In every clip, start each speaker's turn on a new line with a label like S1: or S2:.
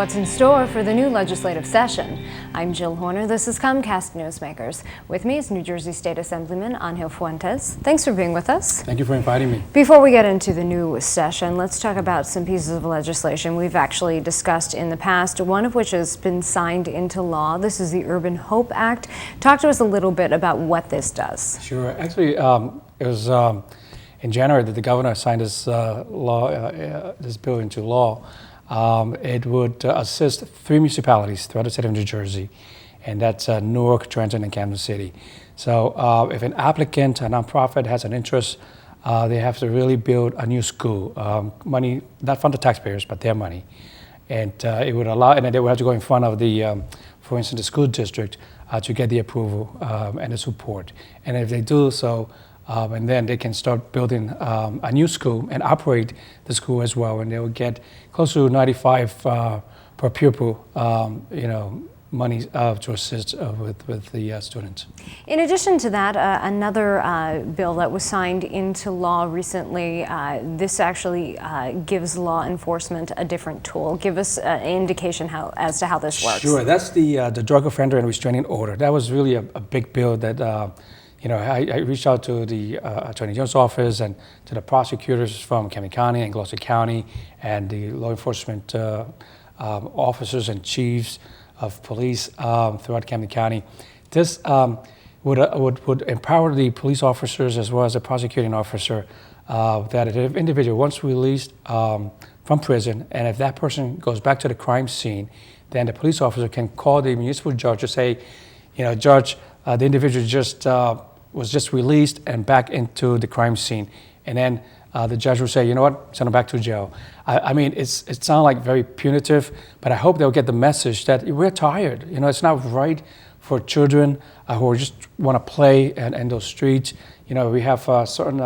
S1: what's in store for the new legislative session. I'm Jill Horner. This is Comcast Newsmakers. With me is New Jersey State Assemblyman Angel Fuentes. Thanks for being with us.
S2: Thank you for inviting me.
S1: Before we get into the new session, let's talk about some pieces of legislation we've actually discussed in the past, one of which has been signed into law. This is the Urban Hope Act. Talk to us a little bit about what this does.
S2: Sure. Actually, it was in January that the governor signed this this bill into law. It would assist 3 municipalities throughout the state of New Jersey, and that's Newark, Trenton, and Kansas City. So if an applicant, a nonprofit, has an interest, they have to really build a new school. Money, not from the taxpayers, but their money. And it would allow, and then they would have to go in front of the, for instance, the school district to get the approval and the support. And if they do so, and then they can start building a new school and operate the school as well, and they will get close to 95 per pupil, money to assist with the students.
S1: In addition to that, another bill that was signed into law recently, this actually gives law enforcement a different tool. Give us an indication as to how this works.
S2: Sure, that's the drug offender and restraining order. That was really a big bill that I reached out to the Attorney General's office and to the prosecutors from Camden County and Gloucester County and the law enforcement officers and chiefs of police throughout Camden County. This would empower the police officers as well as the prosecuting officer that if an individual once released from prison, and if that person goes back to the crime scene, then the police officer can call the municipal judge to say, Judge, the individual was just released and back into the crime scene. And then the judge will say, you know what, send him back to jail. I mean, it sounds like very punitive, but I hope they'll get the message that we're tired. It's not right for children who just want to play in those streets. We have certain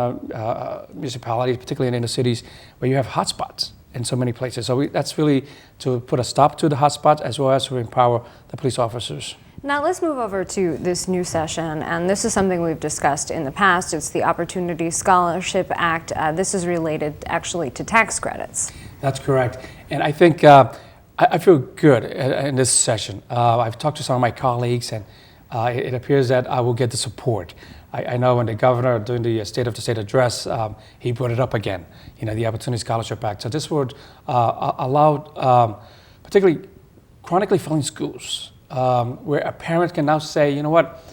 S2: municipalities, particularly in inner cities, where you have hotspots in so many places. So that's really to put a stop to the hotspots as well as to empower the police officers.
S1: Now let's move over to this new session, and this is something we've discussed in the past. It's the Opportunity Scholarship Act. This is related actually to tax credits.
S2: That's correct. And I think I feel good in this session. I've talked to some of my colleagues, and it appears that I will get the support. I know when the governor, during the State of the State address, he brought it up again, the Opportunity Scholarship Act. So this would allow particularly chronically failing schools, where a parent can now say, you know what,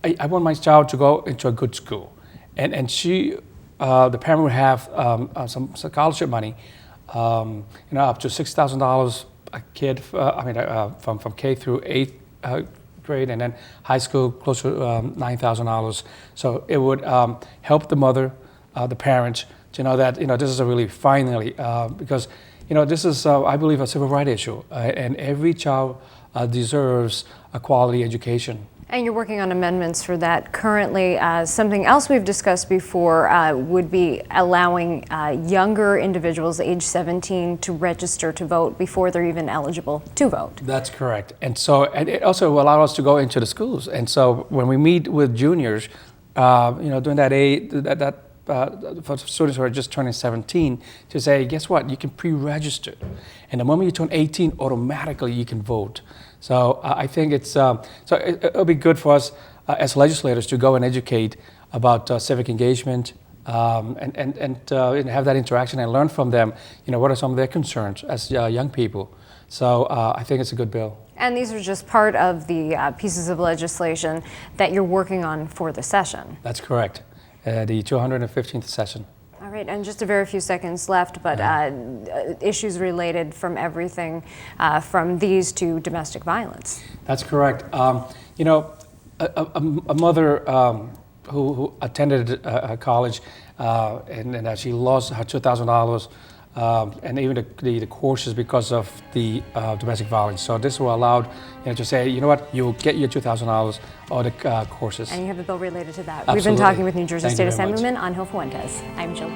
S2: I want my child to go into a good school. And the parent would have some scholarship money, up to $6,000 a kid, from K through 8th grade, and then high school close to $9,000. So it would help the mother, the parent, to know that, this is a really finally, because, this is, I believe, a civil rights issue, and every child deserves a quality education.
S1: And you're working on amendments for that currently. Something else we've discussed before would be allowing younger individuals age 17 to register to vote before they're even eligible to vote. That's
S2: correct. And it also will allow us to go into the schools. And so when we meet with juniors, during that age, for students who are just turning 17, to say, guess what, you can pre-register. And the moment you turn 18, automatically you can vote. So I think it'll be good for us as legislators to go and educate about civic engagement and have that interaction and learn from them, what are some of their concerns as young people. So I think it's a good bill.
S1: And these are just part of the pieces of legislation that you're working on for the session.
S2: That's correct. The 215th session.
S1: All right, and just a very few seconds left, but issues related from everything from these to domestic violence.
S2: That's correct. A mother who attended college and she lost her $2,000 and even the courses because of the domestic violence. So this will allow to say, you know what, you'll get your $2,000 or the courses.
S1: And you have a bill related to that.
S2: Absolutely.
S1: We've been talking with New Jersey
S2: Thank
S1: State Assemblyman Angel Fuentes. I'm Jill.